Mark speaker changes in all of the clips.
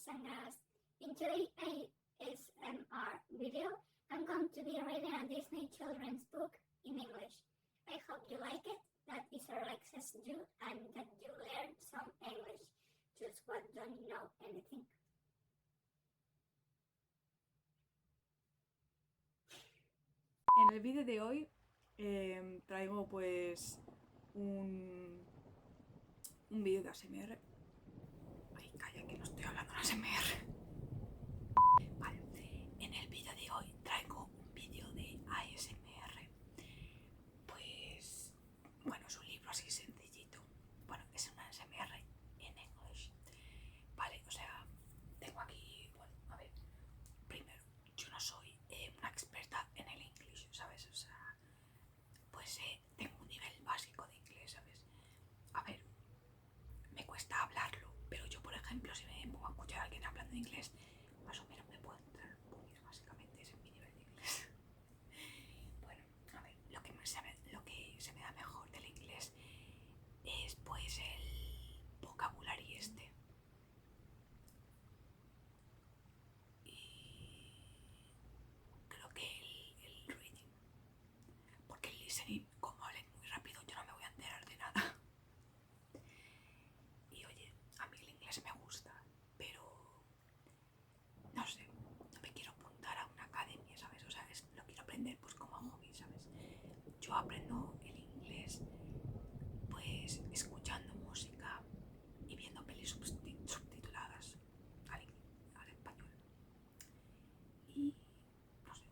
Speaker 1: Sangras. In today's ASMR video, I'm going to be reading a Disney children's book in English. I hope you like it, that it relaxes you, and that you learn some English. Just what don't know anything.
Speaker 2: En el vídeo de hoy traigo pues un vídeo de ASMR. Ay, calla, que no estoy hablando de ASMR. Vale, en el vídeo de hoy traigo un vídeo de ASMR. Pues, bueno, es un libro así sencillito. Bueno, es una ASMR en English. Vale, o sea, tengo aquí, bueno, a ver, primero, yo no soy una experta en el English, ¿sabes? O sea, pues tengo un nivel básico de inglés, ¿sabes? A ver, me cuesta hablarlo, pero yo, por ejemplo, si me pongo a escuchar a alguien hablando inglés, más o menos me puedo entrar puños, básicamente, ese es mi nivel de inglés. Bueno, a ver, lo que se me da mejor del inglés es pues el vocabulario este. Y creo que el reading, porque el listening, como hablen muy rápido, yo no me voy a enterar de nada. Y oye, a mí el inglés me gusta, pero no sé, no me quiero apuntar a una academia, ¿sabes? O sea, lo quiero aprender pues como hobby, ¿sabes? Yo aprendo el inglés pues escuchando música y viendo pelis subtituladas al español. Y no sé,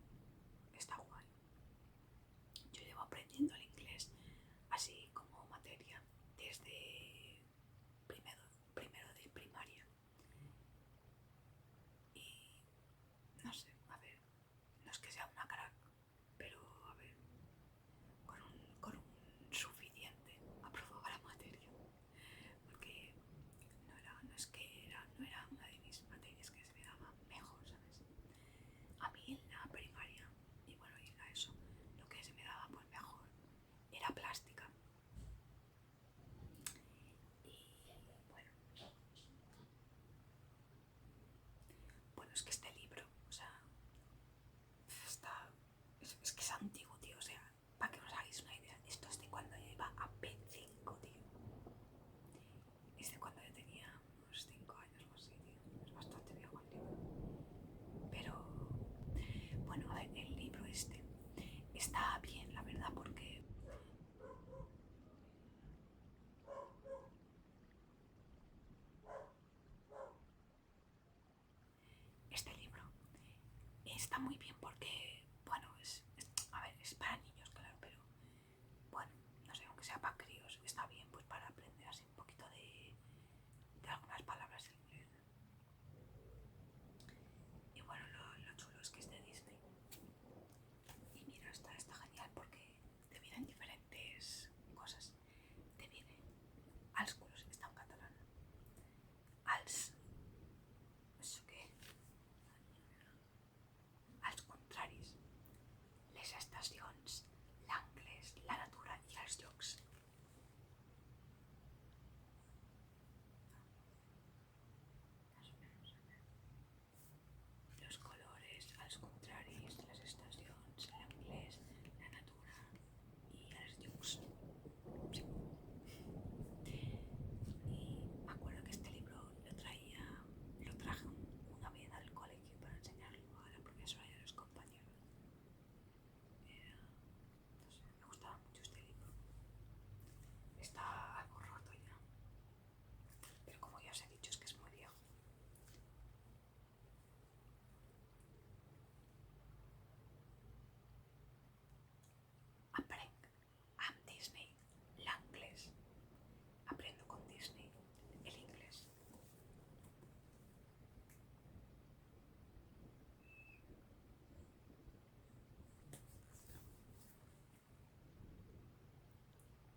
Speaker 2: está guay. Yo llevo aprendiendo el inglés así como materia desde primero de primaria. Y no sé, a ver, no es que sea una crack, pero a ver, con un suficiente aprobaba la materia. Porque no era una de mis materias que se me daba mejor, ¿sabes? A mí en la primaria, y bueno, y en la ESO, lo que se me daba pues mejor era plástica. Y bueno, es que este libro, o sea, es que es antiguo, tío, o sea, para que os hagáis una idea, esto es de cuando yo iba a P5, tío. Es de cuando yo tenía unos 5 años o así, tío. Es bastante viejo el libro. Pero, bueno, a ver, el libro este está bien, la verdad, porque este libro está muy bien porque, bueno, a ver, es para niños, claro, pero bueno, no sé, aunque sea para críos, está bien pues para aprender así un poquito de algunas palabras en inglés. Y bueno, lo chulo es que es de Disney. Y mira, está genial porque te vienen diferentes cosas. Te viene als colors, està en català, als, això què? Els contraris, les estacions, l'anglès, la natura i els llocs. Los colores, els contraris, les estacions, l'anglès, la natura i els llocs. Sí. Y me acuerdo que este libro lo traje una vez al colegio para enseñarlo a la profesora y a los compañeros. No sé, me gustaba mucho este libro. Está algo roto ya, pero como ya os he dicho, es que es muy viejo. Aprendo amb Disney l'anglès. Aprendo con Disney el inglés.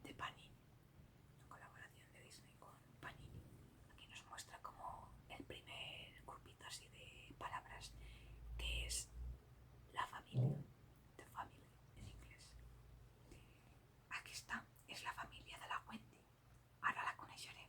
Speaker 2: De Panini, una colaboración de Disney con Panini. Aquí nos muestra como el primer grupito así de palabras, que es la familia, the family en inglés. Aquí está, és la família de la Wendy. Ara la coneixeré.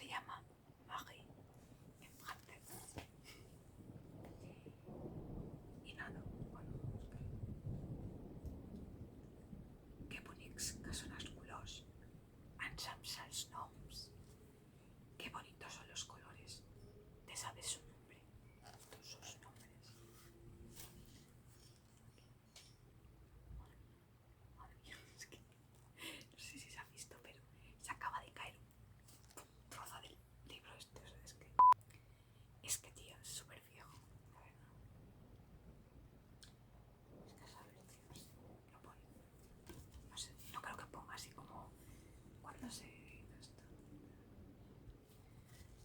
Speaker 2: se llama Magie en francés. I nada, bueno, que bonics que són els colors. Ens saps els noms. Qué bonitos son los colores. ¿Te sabes su nombre? Sus nombres. Madre mía, es que no sé si se ha visto, pero se acaba de caer un trozo del libro este. O sea, es que tío, es súper viejo, la verdad. Es que sabes, tío, no pone. No sé, no creo que ponga así como cuando se hizo esto.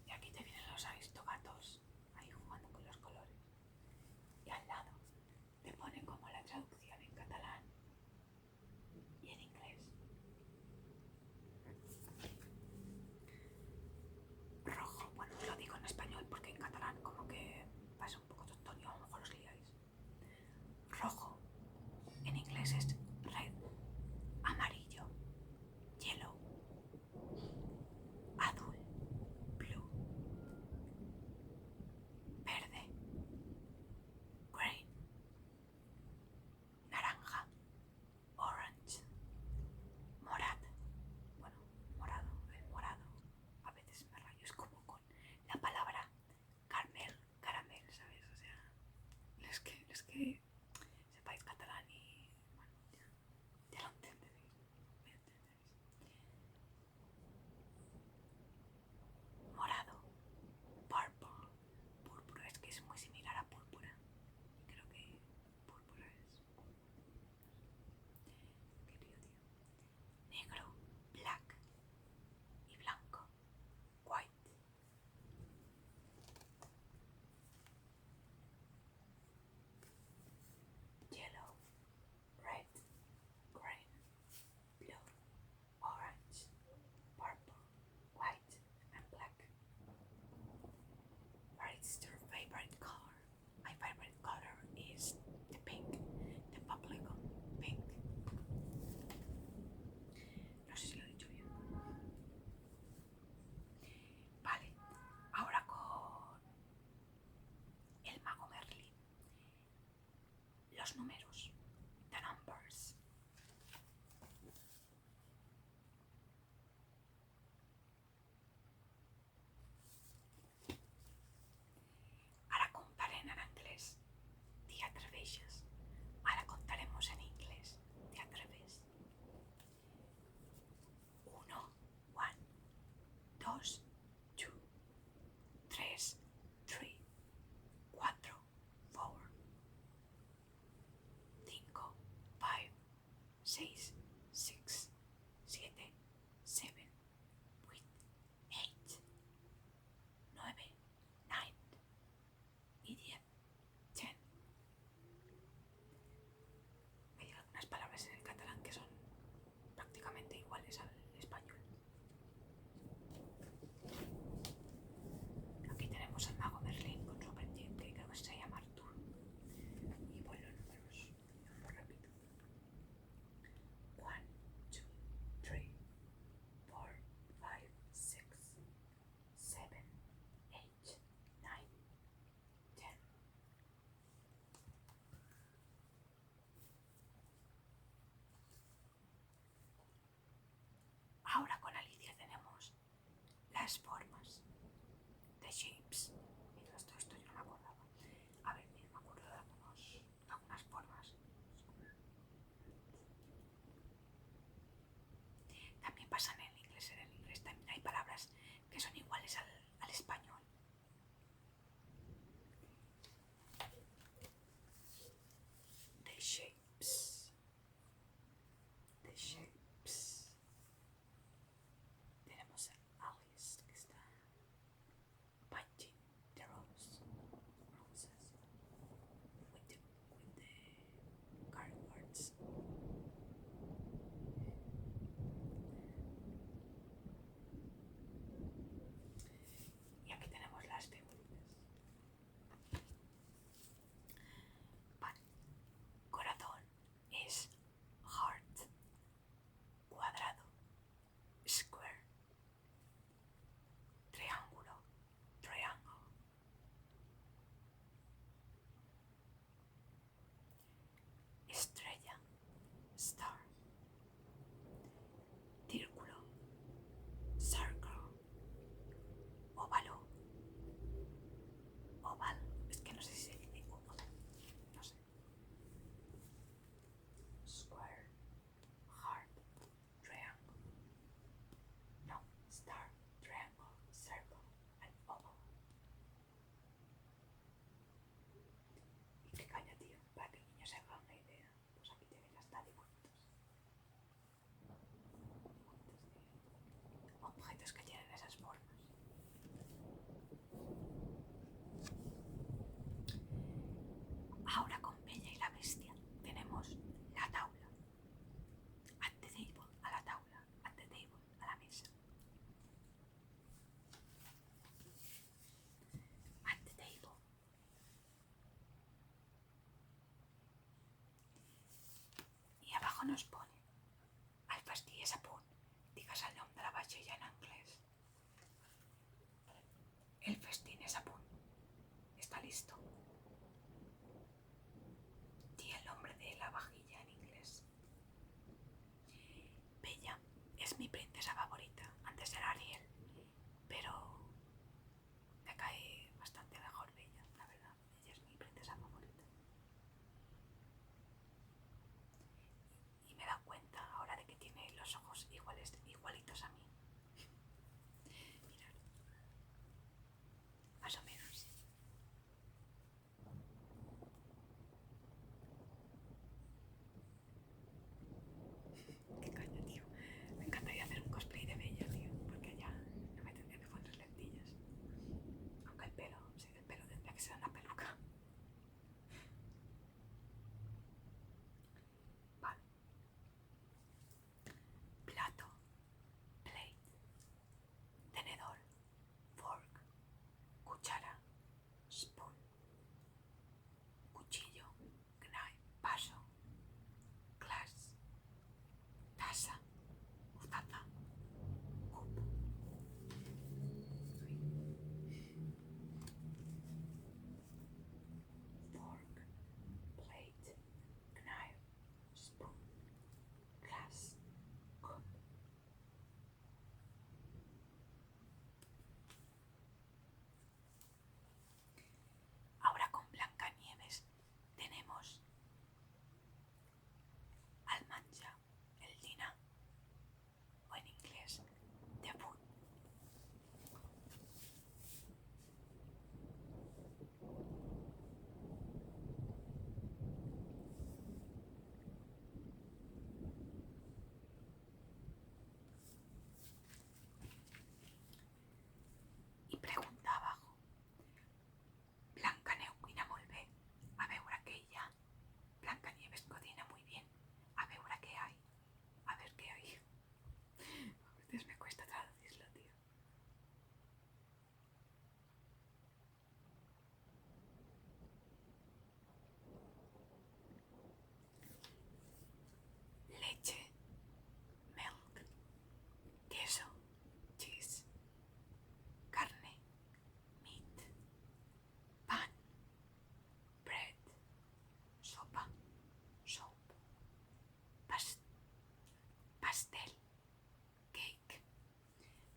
Speaker 2: Y aquí te vienen los aristogatos ahí jugando con los colores. Y al lado te pone como la traducción en catalán y en inglés. Rojo, bueno, os lo digo en español porque en catalán como que pasa un poco tonto y a lo mejor os liáis. Rojo, en inglés es red, amarillo, yellow, azul, blue, verde, green, naranja, orange, morado. Bueno, morado, el morado. A veces me rayo, es como con la palabra caramel, ¿sabes? O sea, los que sepáis catalán y bueno, ya lo entenderéis. Me entenderéis. Morado, purple, púrpura, es que es muy similar a púrpura. Y creo que púrpura es. Qué lío, tío. Negro, black y blanco, white. Yellow, red, green, blue, orange, purple, white, and black. What is your favorite color? My favorite color is the pink, the bubblegum pink. No sé si lo he dicho bien. Vale, ahora con el mago Merlin. Los números, the numbers. Ara contarem en anglès. T'hi atreveixes? Ara contaremos en inglés. ¿Te atreves? 1, 1, 2, 2, 3, 3, 4, 4, 5, 5, 6, 6, 7, 7, 8, 9, 9 y 10, 10. Hay algunas palabras en el catalán que son prácticamente iguales al español. Aquí tenemos al mago Merlín con su aprendiz, que creo que se llama Artur. Y voy los números muy rápido. 1, 2, 3, 4, 5, 6, 7, 8, 9, 10. Ahora con Alicia tenemos las formas, the shapes. Mira, esto yo no me acordaba. A ver, mira, me acuerdo de algunas formas. También pasan en el inglés también hay palabras que son iguales al español. The shapes. The shapes. Tenemos a Alice que está punching star, círculo, circle, óvalo, oval, es que no sé si se dice oval, no sé, square, heart, triangle, no, star, triangle, circle, and oval. ¿Y qué caña, tío? Para que el niño se haga una idea, pues aquí tiene ya está dibujitos. Objetos que tienen esas formas. Ahora con Bella y la Bestia tenemos la tabla. At the table, a la tabla. At the table, a la mesa. At the table. I abajo nos pone el pastí és a punt. Digues el nom de la vaixella en anglès. El festín es a punt. Está listo. Di el nombre de la vajilla en inglés. Bella es mi princesa favorita. Antes era Ariel, pero me cae bastante mejor Bella, la verdad. Ella es mi princesa favorita. Y me he dado cuenta ahora de que tiene los ojos igualitos a mí. Mirad. Más o menos. Qué caña, tío. Me encantaría hacer un cosplay de Bella, tío, porque ya no me tendría que poner lentillas. Aunque el pelo, sí, el pelo tendría que ser una peluca. Vale. Plato, plate, tenedor, fork, cuchara, spoon, cuchillo, knife, vaso, glass, taza, taza, cup. Fork, plate, knife, spoon, glass, cup. Ahora con Blancanieves tenemos almanja, el dina, o en inglés, the food. I pregunta abajo. Blancaneu cuina molt bé. A veure què hi ha. Blancanieves cocina muy bien. A veure què hay. A ver qué hay. A veces me cuesta traducirlo, tío. Leche, milk, queso, cheese, carne, meat, pan, bread, sopa, soup, pastel, cake.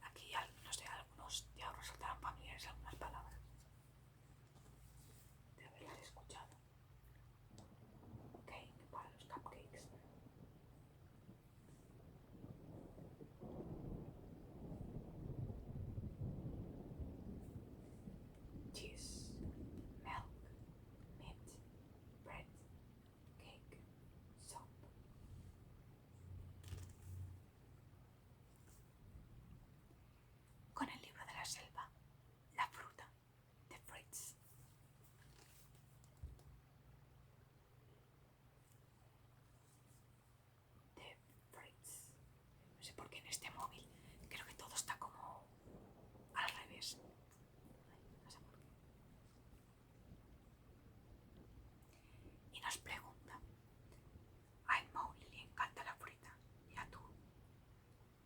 Speaker 2: Aquí no sé, algunos ya os resultarán familiares algunas palabras de haberlas escuchado. Cake para los cupcakes. Cheese, milk, meat, bread, cake, soap. Con el libro de la selva, la fruta, the fruits. The fruits. No sé por qué en este móvil creo que todo está como al revés. No sé por qué. Y nos pregunta, a Mowgli le encanta la fruta y a tú.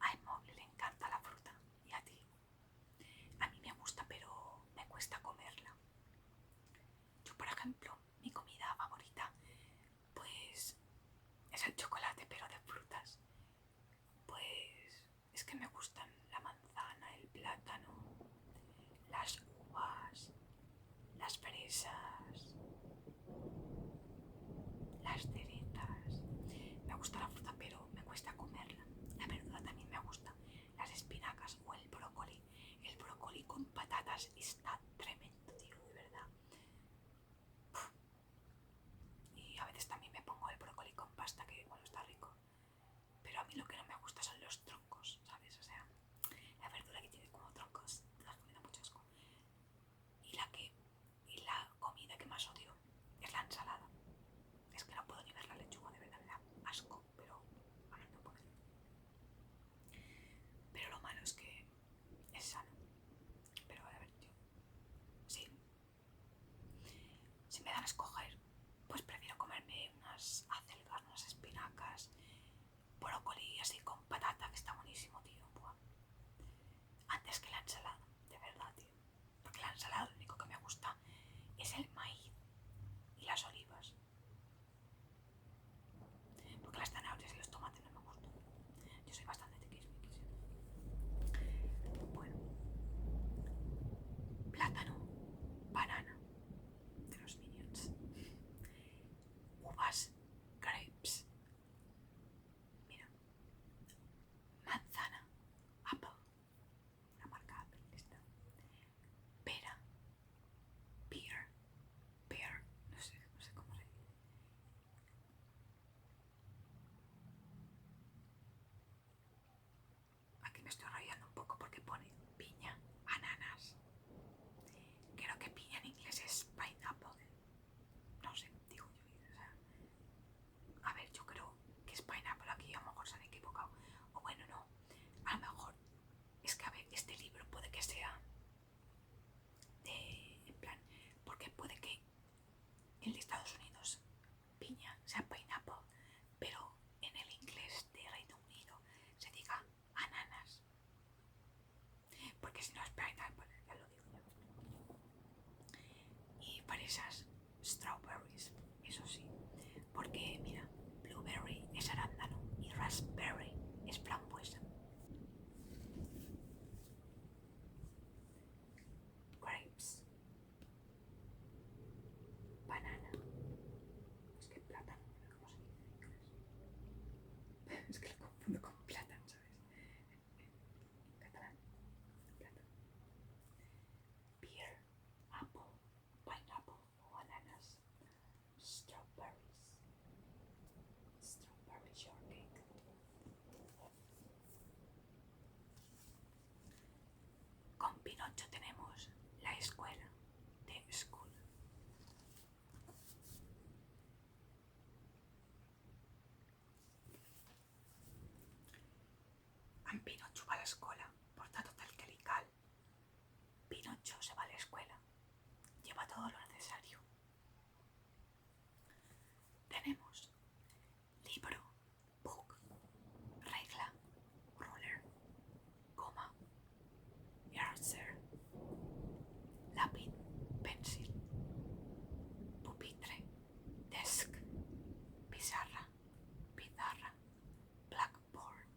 Speaker 2: A Mowgli le encanta la fruta y a ti. A mí me gusta, pero me cuesta comerla. Yo, por ejemplo, mi comida favorita, pues es el chocolate, pero patatas está tremendo, tío, de verdad. Uf. Y a veces también me pongo el brócoli con pasta, que bueno, está rico. Pero a mí lo que no me gusta son los troncos, ¿sabes? O sea, la verdura que tiene como troncos, me da mucho asco. Y la comida que más odio es la ensalada. Es que no puedo ni ver la lechuga, de verdad, me da asco, pero bueno, no puedo. Pero lo malo es que es sano. Pero a ver, tío, sí. Si me dan a escoger, pues prefiero comerme unas acelgas, unas espinacas, brócoli así con patata, que está buenísimo, tío. Buah. Antes que la ensalada, de verdad, tío. Porque la ensalada lo único que me gusta es el maíz y las olivas. Porque las zanahorias y los tomates no me gustan. Yo soy bastante tiquismiquis. Bueno, plátano, banana, de los Minions. Uvas, grapes. Mira, manzana, apple, la marca Apple está. Pera, pear, no sé cómo se dice. Aquí me estoy rayando un poco porque pone piña, ananas. Creo que piña en inglés es pineapple. No sé, digo yo. O sea, a ver, yo creo que es pineapple aquí, a lo mejor se han equivocado. O bueno, no, a lo mejor es que, a ver, este libro puede que sea en plan, porque puede que el de Estados Unidos piña sea pineapple, pero en el inglés de Reino Unido se diga ananas, porque si no es pineapple, ya lo digo yo. Y para esas strawberries, eso sí, porque mira, blueberry es arándano y raspberry es frambuesa. Grapes, banana, es que plátano, ¿cómo se dice en inglés? Es que lo confundo con plátano, ¿sabes? En catalán, plátano. Pear, apple, pineapple o ananas, strawberries, strawberry shortcake. Con Pinocho tenemos la escuela, The School. En Pinocho va a la escuela, porta tot el que li cal. Pinocho se va a la escuela, lleva todo lo necesario. Tenemos libro, book, regla, ruler, goma, eraser, lápiz, pencil, pupitre, desk, pizarra, blackboard,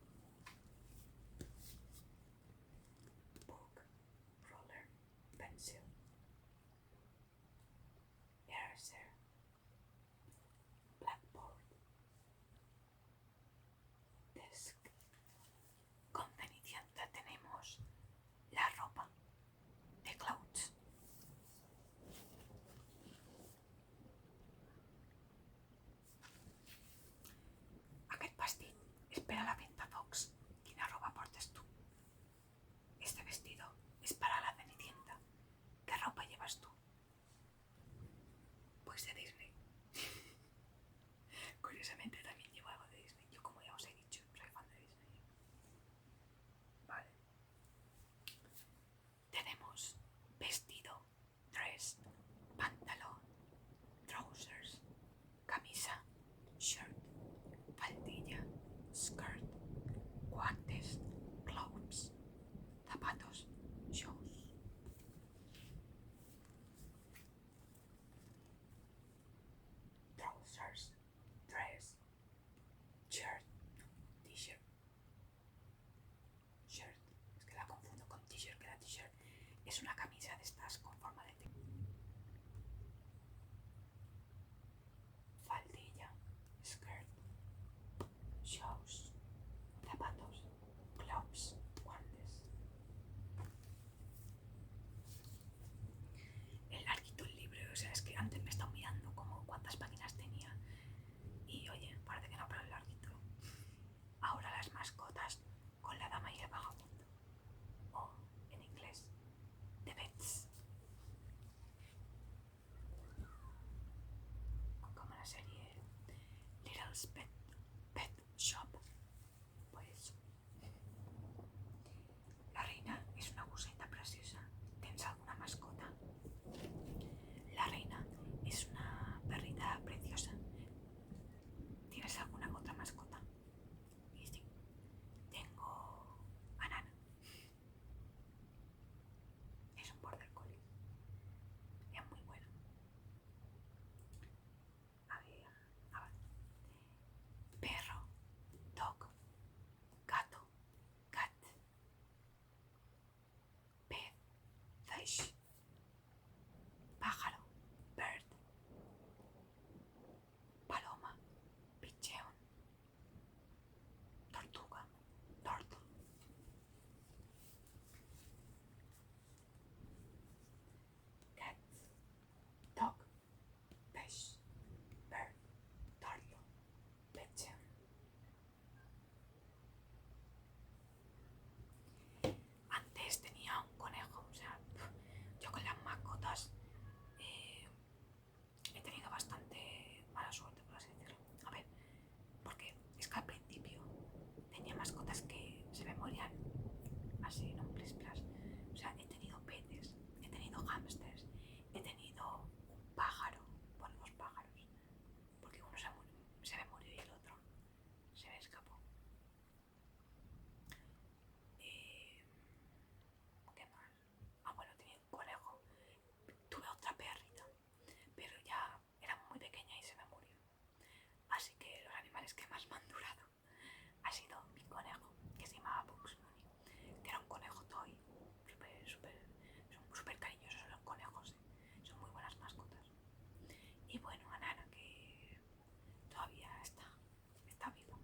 Speaker 2: book, ruler, pencil, eraser, blackboard, desk. Con Cenicienta tenemos la ropa, the clothes. Aquest vestit és per a la Ventafocs. Quina roba portes tú? Este vestido es para la Cenicienta. ¿Qué ropa llevas tú? Pues de Disney. Curiosamente también llevo algo de Disney. Yo, como ya os he dicho, soy fan de Disney. Vale. Tenemos vestido, dress, pantalón, trousers, camisa, shirt, faldilla, skirt, guantes, gloves, zapatos, shoes. Animals Pet Shop. Pues la reina es una coseta preciosa. ¿Tienes alguna mascota? La reina es una perrita preciosa. ¿Tienes alguna otra mascota? Y sí, tengo a Nana. Es un border collie. Es muy bueno. A ver. Perro, dog, gato, cat, pez, fish, pájaro, bird, paloma, pigeon, tortuga, turtle, cat, dog, fish, bird, turtle, pigeon. Antes tenía un conejo, o sea, yo con las mascotas he tenido bastante mala suerte, por así decirlo. A ver, porque es que al principio tenía mascotas que se me morían así en un plis plas. O sea, he tenido peces, he tenido hámsters, he tenido un pájaro, bueno, dos pájaros, porque uno se me murió y el otro se me escapó. ¿Qué más? Ah, bueno, tenía un conejo, tuve otra perrita, pero ya era muy pequeña y se me murió. Así que los animales que más me han durado ha sido mi conejo, que se llamaba Bugs Bunny, que era un conejo toy, son súper cariñosos los conejos, son muy buenas mascotas. Y bueno, a Nana, que todavía está viva.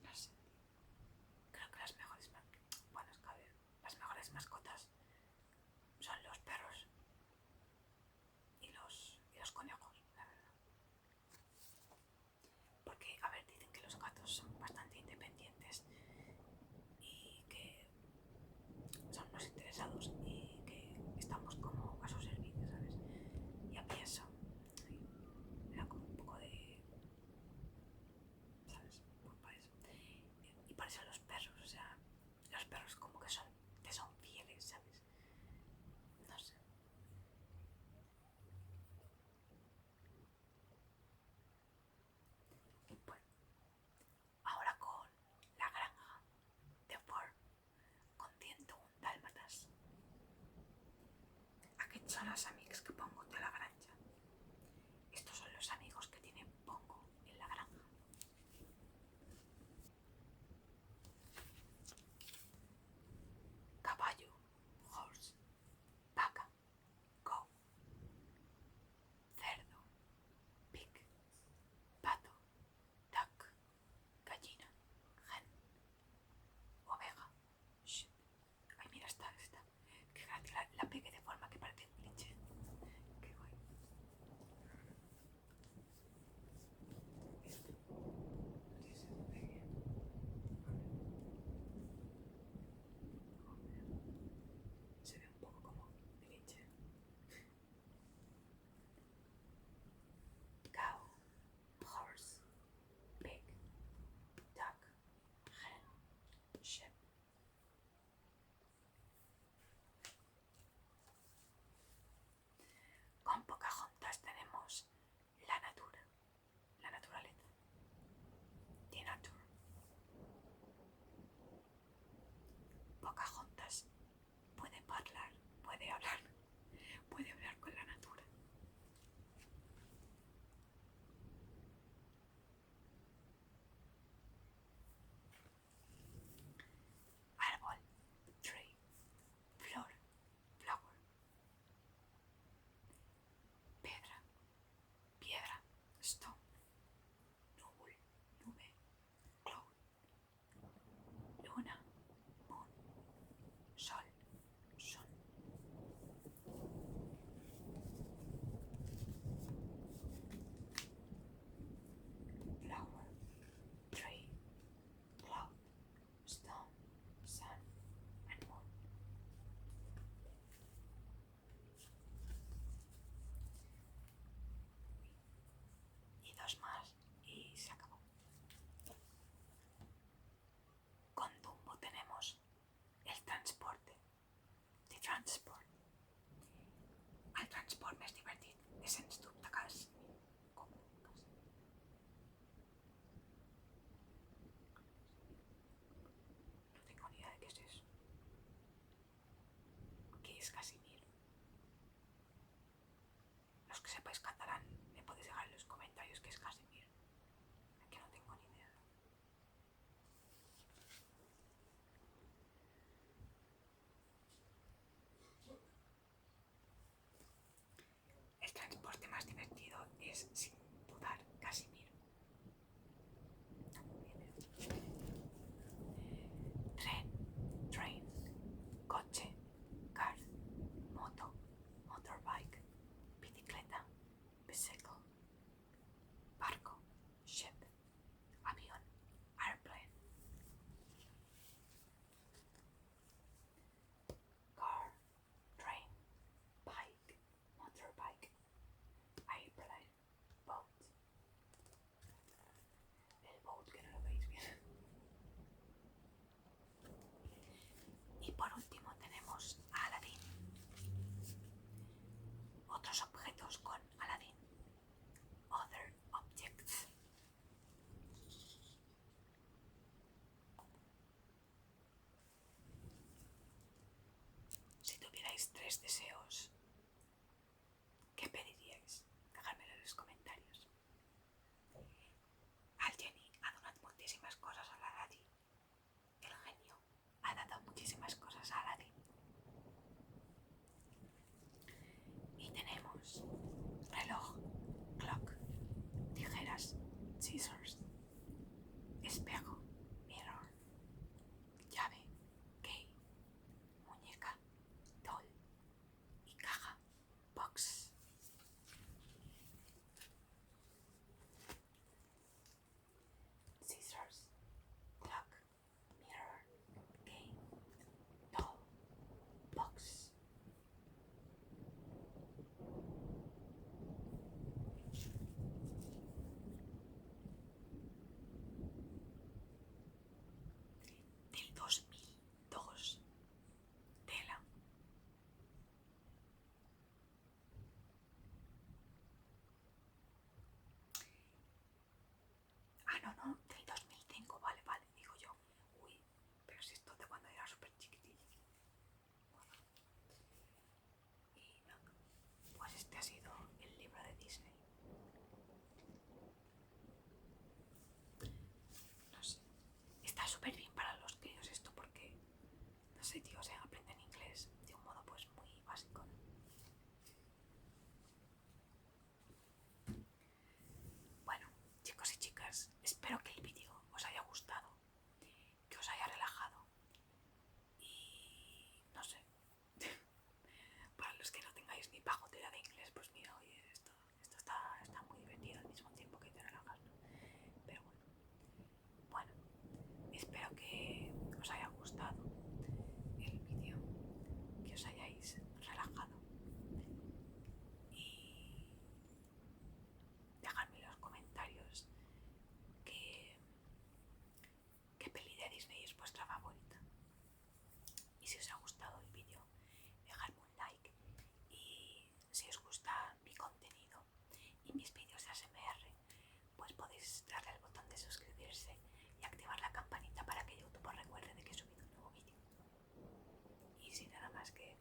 Speaker 2: No sé, creo que las mejores bueno, es que a ver, las mejores mascotas son los perros y los conejos, la verdad. Porque, a ver, dicen que los gatos son bastante independientes y que son unos interesados y que estamos como a su servicio, ¿sabes? Y a mí eso me da como un poco de... ¿sabes? Pues para eso. Y por eso los perros, o sea, los perros como que te son fieles, ¿sabes? No sé. Y pues, ahora con la granja de Ford con 101 dálmatas. Aquests són els amics que Pongo té a la granja. Estos son los amigos que tiene Pongo en la granja. Caballo, horse, vaca, cow, cerdo, pig, pato, duck, gallina, hen, oveja, sheep. Ay, mira esta. Que gracia, la pegué de forma que parece un cliché. dos más y se acabó. Con Dumbo tenemos el transporte, de transport. El transport més divertit és sens dubte cas. Com? No tengo ni idea de qué es eso. ¿Qué es Casimir? Los que sepáis catalán me podéis dejar en los comentarios qué es Casimir. Que no tengo ni idea. El transporte más divertido es, sin dudar, Casimir. Tren, train, coche, car, moto, motorbike, bicicleta, bicycle, barco, ship, avión, airplane, car, train, bike, motorbike, airplane, boat. El boat que no lo veis bien. Y por último tenemos a Aladdin. Otros objetos con Aladdin. Other objects. Si tuvierais 3 deseos, ¿qué pediríais? Dejadmelo en los comentarios. Al Genie ha donat moltíssimes coses a l'Aladdin. El genio ha dado muchísimas cosas a Aladdin. Y tenemos reloj, clock, tijeras, scissors, espejo, mirror, llave, key, muñeca, doll y caja, box. Scissors, clock, mirror, key, doll, box. Del 2002. Tela. Ah, no, del 2005, vale, digo yo. Uy, pero si esto de cuando era súper chiquitilla. Bueno. Y nada, pues este ha sido el libro de Disney. No sé, está súper bien para los críos esto porque, no sé, tío, o sea, aprenden inglés de un modo pues muy básico, ¿no? Bueno, chicos y chicas, espero que el vídeo os haya gustado, que os haya relajado y no sé, para los que no tengáis ni pajotera de inglés, pues mira, oye, esto está muy divertido al mismo tiempo que te relajas, ¿no? Pero bueno, espero que os haya gustado el vídeo, que os hayáis relajado y dejadme en los comentarios qué peli de Disney es vuestra favorita. Y si os ha gustado el vídeo, dejadme un like. Y si os gusta mi contenido y mis vídeos de ASMR, pues podéis darle al botón de suscribirse y activar la campanita para que YouTube os recuerde de que he subido un nuevo vídeo. Y sin nada más que